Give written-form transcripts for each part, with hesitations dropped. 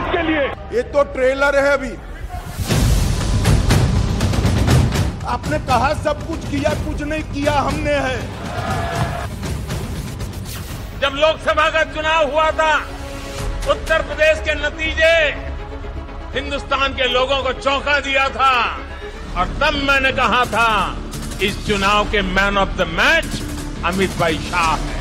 इसके लिए। ये तो ट्रेलर है अभी। आपने कहा सब कुछ किया, कुछ नहीं किया हमने है। जब लोकसभा का चुनाव हुआ था, उत्तर प्रदेश के नतीजे हिंदुस्तान के लोगों को चौंका दिया था और तब मैंने कहा था इस चुनाव के man of the match Amit भाई शाह है,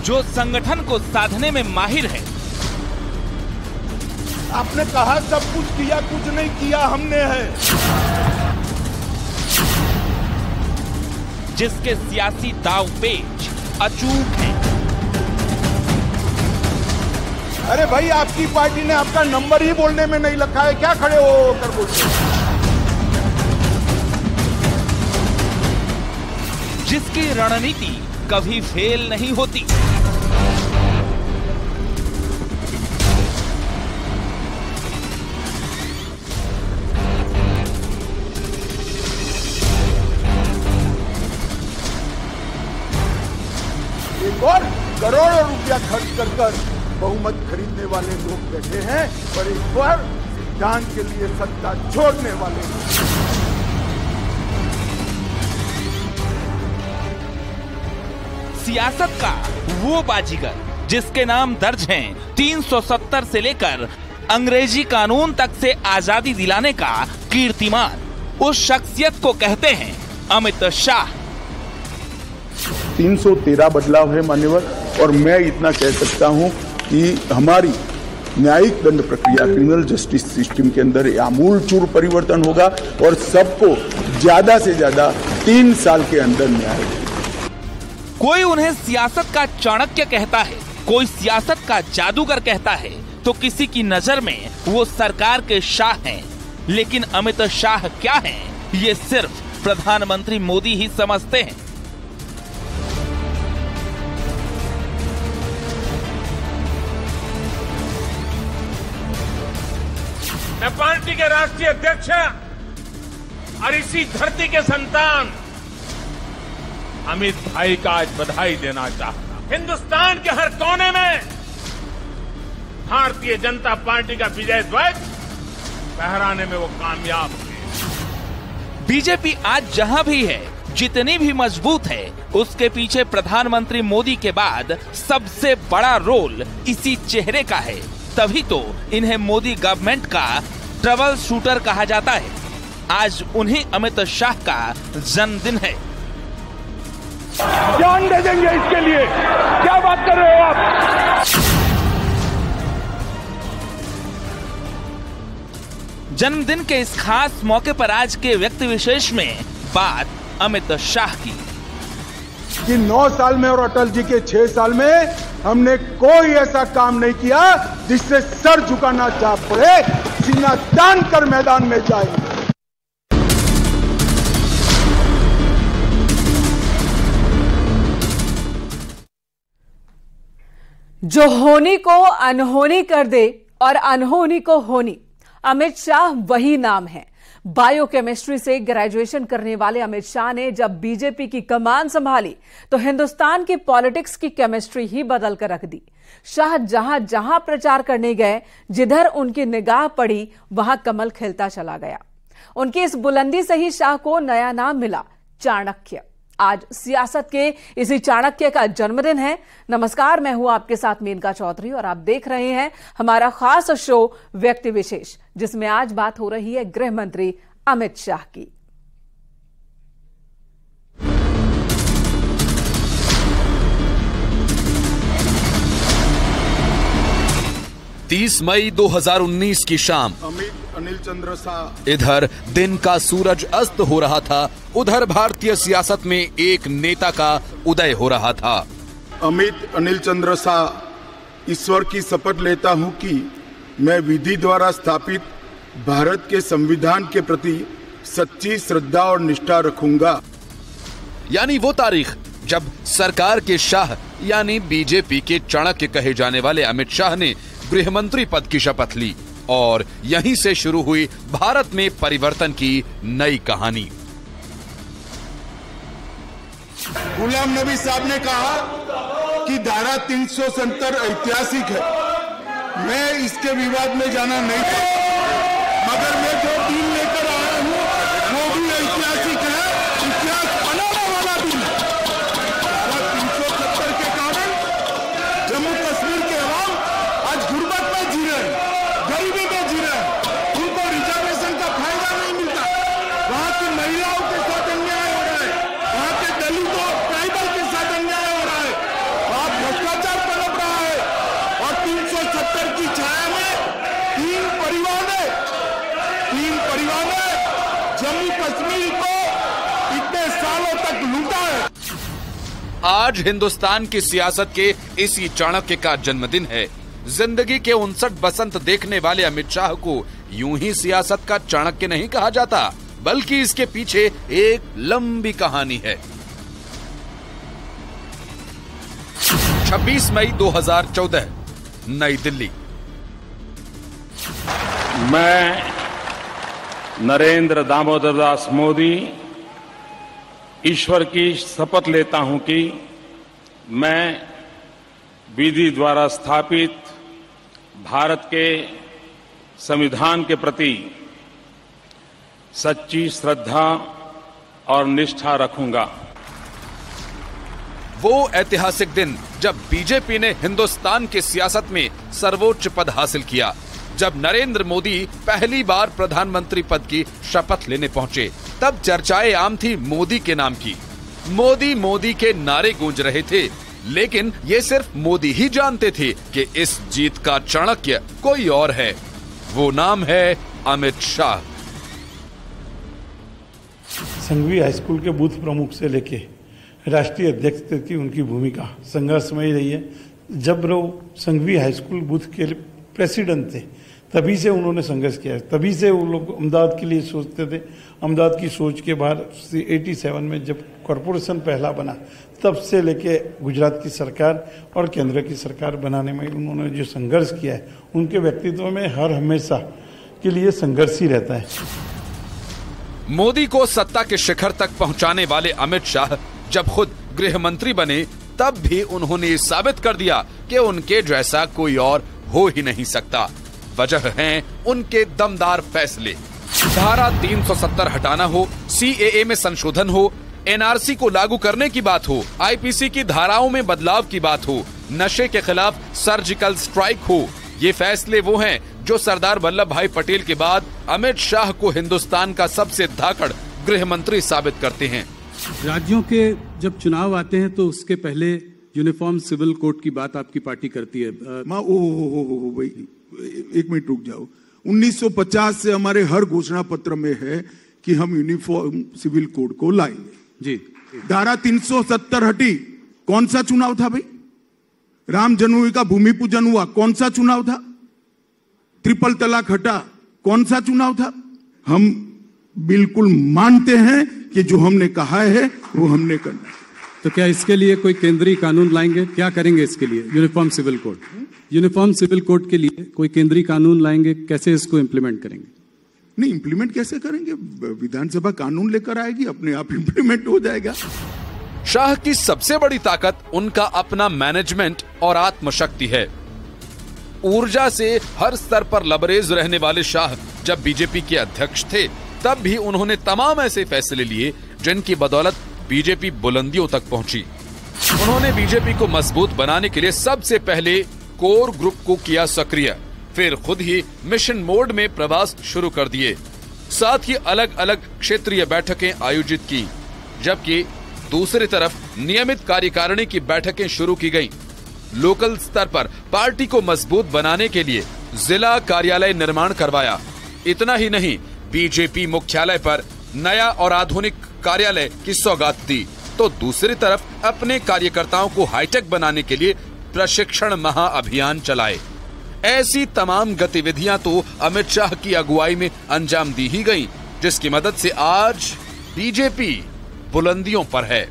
जो संगठन को साधने में माहिर है। आपने कहा सब कुछ किया, कुछ नहीं किया हमने है। जिसके सियासी दांवपेच अचूक हैं। अरे भाई, आपकी पार्टी ने आपका नंबर ही बोलने में नहीं रखा है, क्या खड़े हो कर बोलते हो? जिसकी रणनीति कभी फेल नहीं होती। एक और करोड़ों रुपया खर्च कर बहुमत खरीदने वाले लोग बैठे हैं और एक बार सिद्धांत के लिए सत्ता छोड़ने वाले लोग। सियासत का वो बाजीगर जिसके नाम दर्ज हैं 370 से लेकर अंग्रेजी कानून तक से आजादी दिलाने का कीर्तिमान, उस शख्सियत को कहते हैं अमित शाह। 313 बदलाव है मान्यवर, और मैं इतना कह सकता हूं कि हमारी न्यायिक दंड प्रक्रिया, क्रिमिनल जस्टिस सिस्टम के अंदर आमूलचूल परिवर्तन होगा और सबको ज्यादा से ज्यादा 3 साल के अंदर न्याय। कोई उन्हें सियासत का चाणक्य कहता है, कोई सियासत का जादूगर कहता है, तो किसी की नजर में वो सरकार के शाह हैं। लेकिन अमित शाह क्या हैं, ये सिर्फ प्रधानमंत्री मोदी ही समझते हैं। मैं पार्टी के राष्ट्रीय अध्यक्ष और इसी धरती के संतान अमित भाई का आज बधाई देना चाहता हूं। हिंदुस्तान के हर कोने में भारतीय जनता पार्टी का विजय ध्वज फहराने में वो कामयाब हुए। बीजेपी आज जहां भी है, जितनी भी मजबूत है, उसके पीछे प्रधानमंत्री मोदी के बाद सबसे बड़ा रोल इसी चेहरे का है। तभी तो इन्हें मोदी गवर्नमेंट का ट्रबल शूटर कहा जाता है। आज उन्हीं अमित शाह का जन्मदिन है। जान दे देंगे इसके लिए, क्या बात कर रहे हो आप? जन्मदिन के इस खास मौके पर आज के व्यक्ति विशेष में बात अमित शाह की कि 9 साल में और अटल जी के 6 साल में हमने कोई ऐसा काम नहीं किया जिससे सर झुकाना चाह पड़े, सीना तान कर मैदान में जाएंगे। जो होनी को अनहोनी कर दे और अनहोनी को होनी, अमित शाह वही नाम है। बायोकेमिस्ट्री से ग्रेजुएशन करने वाले अमित शाह ने जब बीजेपी की कमान संभाली तो हिंदुस्तान की पॉलिटिक्स की केमिस्ट्री ही बदल कर रख दी। शाह जहां जहां प्रचार करने गए, जिधर उनकी निगाह पड़ी वहां कमल खिलता चला गया। उनकी इस बुलंदी से ही शाह को नया नाम मिला, चाणक्य। आज सियासत के इसी चाणक्य का जन्मदिन है। नमस्कार, मैं हूं आपके साथ मेनका चौधरी और आप देख रहे हैं हमारा खास शो व्यक्ति विशेष, जिसमें आज बात हो रही है गृह मंत्री अमित शाह की। तीस मई 2019 की शाम अनिल चंद्र शाह। इधर दिन का सूरज अस्त हो रहा था, उधर भारतीय सियासत में एक नेता का उदय हो रहा था। अमित अनिल चंद्र शाह ईश्वर की शपथ लेता हूं कि मैं विधि द्वारा स्थापित भारत के संविधान के प्रति सच्ची श्रद्धा और निष्ठा रखूंगा। यानी वो तारीख जब सरकार के शाह यानी बीजेपी के चाणक्य कहे जाने वाले अमित शाह ने गृह मंत्री पद की शपथ ली और यहीं से शुरू हुई भारत में परिवर्तन की नई कहानी। गुलाम नबी साहब ने कहा कि धारा 370 ऐतिहासिक है मैं इसके विवाद में जाना नहीं चाहता, मगर मैं जो बिल लेकर आया हूँ वो भी ऐतिहासिक है, इतिहास बनाने वाला बिल। 370 के कारण जम्मू कश्मीर के अवाम आज गुर्बत में जी रहे हैं, गरीबी में जी रहे हैं, उनको रिजर्वेशन का फायदा नहीं मिलता। वहाँ की महिलाओं के साथ अन्याय हो रहा है, वहाँ के दलितों ट्राइबल के साथ अन्याय हो रहा है, वहाँ भ्रष्टाचार पनप रहा है। और 370 की छाया में तीन परिवार ने जम्मू कश्मीर को इतने सालों तक लूटा है। आज हिंदुस्तान की सियासत के इसी चाणक्य का जन्मदिन है। जिंदगी के 59 बसंत देखने वाले अमित शाह को यूं ही सियासत का चाणक्य नहीं कहा जाता, बल्कि इसके पीछे एक लंबी कहानी है। 26 मई 2014, नई दिल्ली। मैं नरेंद्र दामोदर दास मोदी ईश्वर की शपथ लेता हूं कि मैं विधि द्वारा स्थापित भारत के संविधान के प्रति सच्ची श्रद्धा और निष्ठा रखूंगा। वो ऐतिहासिक दिन जब बीजेपी ने हिंदुस्तान की सियासत में सर्वोच्च पद हासिल किया, जब नरेंद्र मोदी पहली बार प्रधानमंत्री पद की शपथ लेने पहुंचे, तब चर्चाएं आम थी मोदी के नाम की। मोदी मोदी के नारे गूंज रहे थे, लेकिन ये सिर्फ मोदी ही जानते थे कि इस जीत का चाणक्य कोई और है। वो नाम है अमित शाह। संघवी हाईस्कूल के बूथ प्रमुख से लेके राष्ट्रीय अध्यक्ष तक की उनकी भूमिका संघर्षमय रही है। जब वो संघवी हाईस्कूल बूथ के प्रेसिडेंट थे, तभी से उन्होंने संघर्ष किया है, तभी से वो लोग अहमदाबाद के लिए सोचते थे। अहमदाबाद की सोच के बाद 87 में जब कॉरपोरेशन पहला बना, तब से लेके गुजरात की सरकार और केंद्र की सरकार बनाने में उन्होंने जो संघर्ष किया है, उनके व्यक्तित्व में हर हमेशा के लिए संघर्ष ही रहता है। मोदी को सत्ता के शिखर तक पहुंचाने वाले अमित शाह जब खुद गृह मंत्री बने, तब भी उन्होंने साबित कर दिया कि उनके जैसा कोई और हो ही नहीं सकता। वजह है उनके दमदार फैसले। धारा 370 हटाना हो, CAA में संशोधन हो, NRC को लागू करने की बात हो, IPC की धाराओं में बदलाव की बात हो, नशे के खिलाफ सर्जिकल स्ट्राइक हो, ये फैसले वो हैं जो सरदार वल्लभ भाई पटेल के बाद अमित शाह को हिंदुस्तान का सबसे धाकड़ गृह मंत्री साबित करते हैं। राज्यों के जब चुनाव आते हैं तो उसके पहले यूनिफॉर्म सिविल कोड की बात आपकी पार्टी करती है। भाई एक मिनट रुक जाओ। 1950 से हमारे हर घोषणा पत्र में है कि हम यूनिफॉर्म सिविल कोड को लाएंगे। जी। धारा 370 हटी, कौन सा चुनाव था भाई? राम जन्मभूमि का भूमि पूजन हुआ, कौन सा चुनाव था? ट्रिपल तलाक हटा, कौन सा चुनाव था? हम बिल्कुल मानते हैं कि जो हमने कहा है वो हमने करना है। तो क्या इसके लिए कोई केंद्रीय कानून लाएंगे? क्या करेंगे इसके लिए? Uniform civil code, uniform civil code के लिए कोई केंद्रीय कानून लाएंगे? कैसे इसको इम्प्लीमेंट करेंगे? नहीं, इम्प्लीमेंट कैसे करेंगे? विधानसभा कानून लेकर आएगी, अपने आप इम्प्लीमेंट हो जाएगा। शाह की सबसे बड़ी ताकत उनका अपना मैनेजमेंट और आत्मशक्ति है। ऊर्जा से हर स्तर पर लबरेज रहने वाले शाह जब बीजेपी के अध्यक्ष थे, तब भी उन्होंने तमाम ऐसे फैसले लिए जिनकी बदौलत बीजेपी बुलंदियों तक पहुंची। उन्होंने बीजेपी को मजबूत बनाने के लिए सबसे पहले कोर ग्रुप को किया सक्रिय, फिर खुद ही मिशन मोड में प्रवास शुरू कर दिए। साथ ही अलग अलग क्षेत्रीय बैठकें आयोजित की, जबकि दूसरी तरफ नियमित कार्यकारिणी की बैठकें शुरू की गईं। लोकल स्तर पर पार्टी को मजबूत बनाने के लिए जिला कार्यालय निर्माण करवाया। इतना ही नहीं, बीजेपी मुख्यालय पर नया और आधुनिक कार्यालय की सौगात दी, तो दूसरी तरफ अपने कार्यकर्ताओं को हाईटेक बनाने के लिए प्रशिक्षण महाअभियान चलाए। ऐसी तमाम गतिविधियां तो अमित शाह की अगुवाई में अंजाम दी ही गईं, जिसकी मदद से आज बीजेपी बुलंदियों पर है।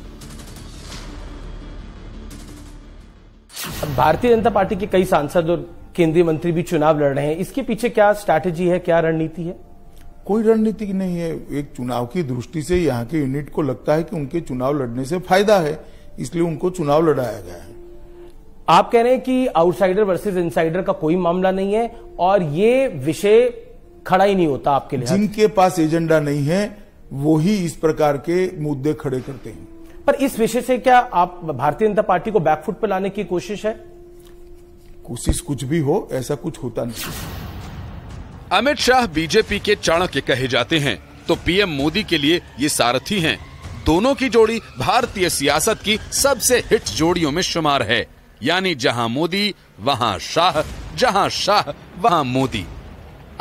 भारतीय जनता पार्टी के कई सांसद और केंद्रीय मंत्री भी चुनाव लड़ रहे हैं, इसके पीछे क्या स्ट्रैटेजी है, क्या रणनीति है? कोई रणनीति नहीं है। एक चुनाव की दृष्टि से यहाँ के यूनिट को लगता है कि उनके चुनाव लड़ने से फायदा है, इसलिए उनको चुनाव लड़ाया गया है। आप कह रहे हैं कि आउटसाइडर वर्सेस इनसाइडर का कोई मामला नहीं है और ये विषय खड़ा ही नहीं होता आपके लिए। जिनके पास एजेंडा नहीं है वो ही इस प्रकार के मुद्दे खड़े करते हैं। पर इस विषय से क्या आप भारतीय जनता पार्टी को बैकफुट पर लाने की कोशिश है? कोशिश कुछ भी हो, ऐसा कुछ होता नहीं। अमित शाह बीजेपी के चाणक्य कहे जाते हैं तो पीएम मोदी के लिए ये सारथी हैं। दोनों की जोड़ी भारतीय सियासत की सबसे हिट जोड़ियों में शुमार है। यानी जहां मोदी वहां शाह, जहां शाह वहां मोदी।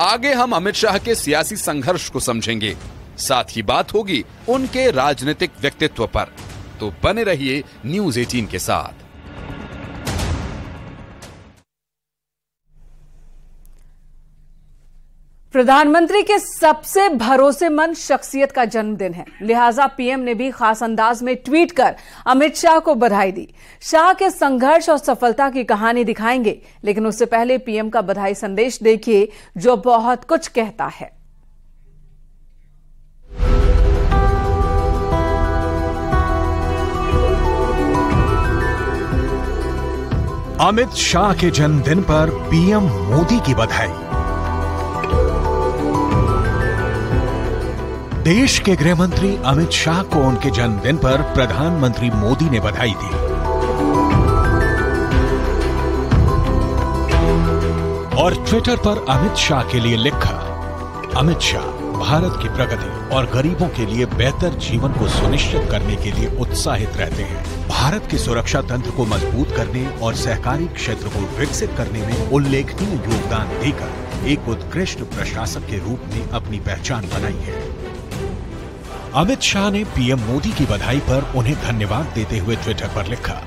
आगे हम अमित शाह के सियासी संघर्ष को समझेंगे, साथ ही बात होगी उनके राजनीतिक व्यक्तित्व पर। तो बने रहिए न्यूज़ 18 के साथ। प्रधानमंत्री के सबसे भरोसेमंद शख्सियत का जन्मदिन है, लिहाजा पीएम ने भी खास अंदाज में ट्वीट कर अमित शाह को बधाई दी। शाह के संघर्ष और सफलता की कहानी दिखाएंगे, लेकिन उससे पहले पीएम का बधाई संदेश देखिए जो बहुत कुछ कहता है। अमित शाह के जन्मदिन पर पीएम मोदी की बधाई। देश के गृह मंत्री अमित शाह को उनके जन्मदिन पर प्रधानमंत्री मोदी ने बधाई दी। और ट्विटर पर अमित शाह के लिए लिखा, अमित शाह भारत की प्रगति और गरीबों के लिए बेहतर जीवन को सुनिश्चित करने के लिए उत्साहित रहते हैं। भारत के सुरक्षा तंत्र को मजबूत करने और सहकारी क्षेत्र को विकसित करने में उल्लेखनीय योगदान देकर एक उत्कृष्ट प्रशासक के रूप में अपनी पहचान बनाई है। अमित शाह ने पीएम मोदी की बधाई पर उन्हें धन्यवाद देते हुए ट्विटर पर लिखा,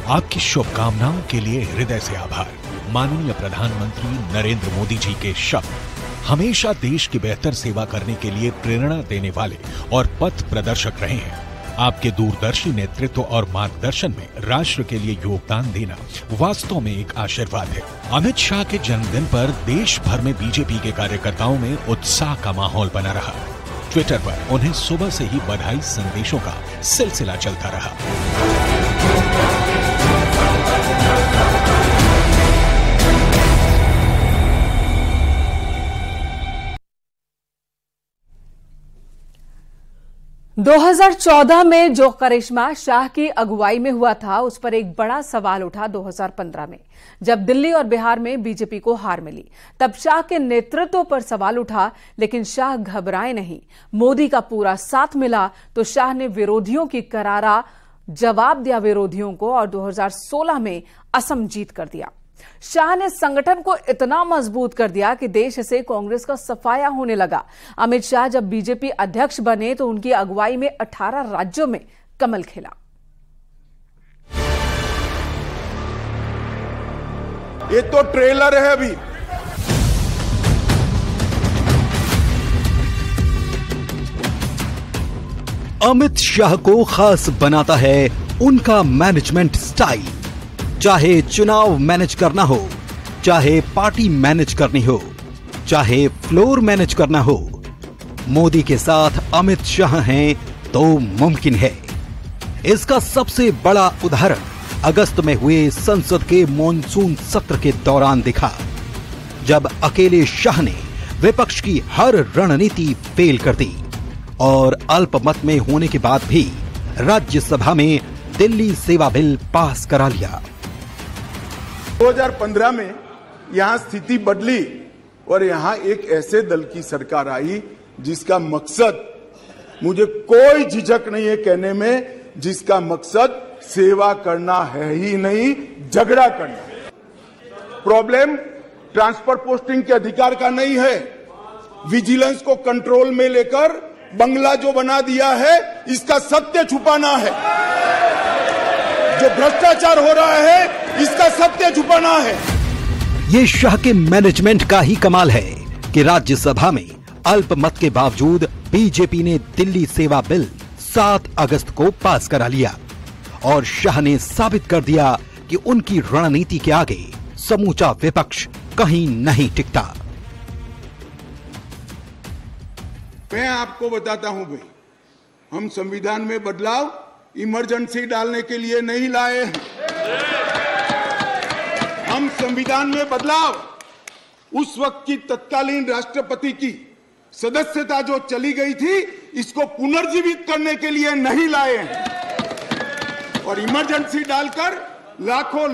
आपकी शुभकामनाओं के लिए हृदय से आभार। माननीय प्रधानमंत्री नरेंद्र मोदी जी के शब्द हमेशा देश की बेहतर सेवा करने के लिए प्रेरणा देने वाले और पथ प्रदर्शक रहे हैं। आपके दूरदर्शी नेतृत्व और मार्गदर्शन में राष्ट्र के लिए योगदान देना वास्तव में एक आशीर्वाद है। अमित शाह के जन्मदिन पर देश भर में बीजेपी के कार्यकर्ताओं में उत्साह का माहौल बना रहा। ट्विटर पर उन्हें सुबह से ही बधाई संदेशों का सिलसिला चलता रहा। – 2014 में जो करिश्मा शाह की अगुवाई में हुआ था, उस पर एक बड़ा सवाल उठा 2015 में, जब दिल्ली और बिहार में बीजेपी को हार मिली। तब शाह के नेतृत्व पर सवाल उठा, लेकिन शाह घबराए नहीं। मोदी का पूरा साथ मिला तो शाह ने विरोधियों की करारा जवाब दिया विरोधियों को और 2016 में असम जीत कर दिया। शाह ने संगठन को इतना मजबूत कर दिया कि देश से कांग्रेस का सफाया होने लगा। अमित शाह जब बीजेपी अध्यक्ष बने तो उनकी अगुवाई में 18 राज्यों में कमल खिला। ये तो ट्रेलर है अभी। अमित शाह को खास बनाता है उनका मैनेजमेंट स्टाइल। चाहे चुनाव मैनेज करना हो, चाहे पार्टी मैनेज करनी हो, चाहे फ्लोर मैनेज करना हो, मोदी के साथ अमित शाह हैं तो मुमकिन है। इसका सबसे बड़ा उदाहरण अगस्त में हुए संसद के मॉनसून सत्र के दौरान दिखा, जब अकेले शाह ने विपक्ष की हर रणनीति फेल कर दी और अल्पमत में होने के बाद भी राज्यसभा में दिल्ली सेवा बिल पास करा लिया। 2015 में यहां स्थिति बदली और यहां एक ऐसे दल की सरकार आई जिसका मकसद, मुझे कोई झिझक नहीं है कहने में, जिसका मकसद सेवा करना है ही नहीं, झगड़ा करना। प्रॉब्लम ट्रांसफर पोस्टिंग के अधिकार का नहीं है, विजिलेंस को कंट्रोल में लेकर बंगला जो बना दिया है इसका सत्य छुपाना है। जो भ्रष्टाचार हो रहा है इसका सत्य छुपाना है। ये शाह के मैनेजमेंट का ही कमाल है कि राज्यसभा में अल्पमत के बावजूद बीजेपी ने दिल्ली सेवा बिल 7 अगस्त को पास करा लिया और शाह ने साबित कर दिया कि उनकी रणनीति के आगे समूचा विपक्ष कहीं नहीं टिकता। मैं आपको बताता हूं भाई, हम संविधान में बदलाव इमरजेंसी डालने के लिए नहीं लाए हैं। हम संविधान में बदलाव उस वक्त की तत्कालीन राष्ट्रपति की सदस्यता जो चली गई थी, इसको पुनर्जीवित करने के लिए नहीं लाए हैं और इमरजेंसी डालकर लाखों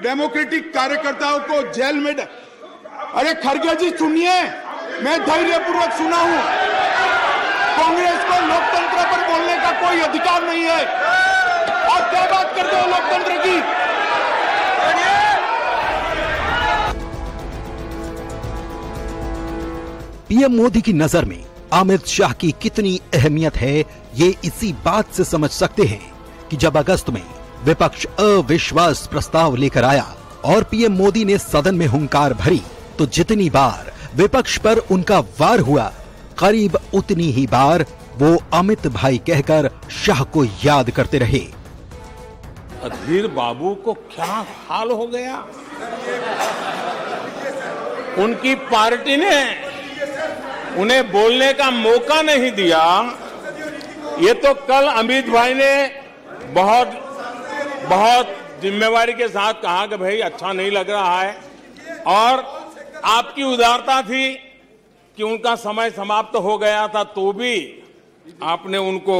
डेमोक्रेटिक कार्यकर्ताओं को जेल में अरे खड़गे जी सुनिए, मैं धैर्यपूर्वक सुना हूं। कांग्रेस को लोकतंत्र पर बोलने का कोई अधिकार नहीं है। आप क्या बात करते हो लोकतंत्र की? पीएम मोदी की नजर में अमित शाह की कितनी अहमियत है, ये इसी बात से समझ सकते हैं कि जब अगस्त में विपक्ष अविश्वास प्रस्ताव लेकर आया और पीएम मोदी ने सदन में हुंकार भरी, तो जितनी बार विपक्ष पर उनका वार हुआ, करीब उतनी ही बार वो अमित भाई कहकर शाह को याद करते रहे। अधीर बाबू को क्या हाल हो गया? उनकी पार्टी ने उन्हें बोलने का मौका नहीं दिया। ये तो कल अमित भाई ने बहुत जिम्मेवारी के साथ कहा कि भाई अच्छा नहीं लग रहा है, और आपकी उदारता थी कि उनका समय समाप्त हो गया था, तो भी आपने उनको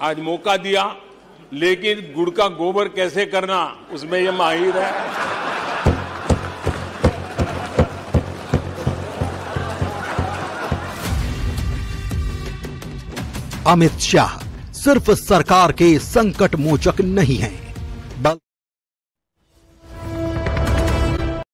आज मौका दिया। लेकिन गुड़ का गोबर कैसे करना, उसमें ये माहिर है। अमित शाह सिर्फ सरकार के संकट मोचक नहीं हैं,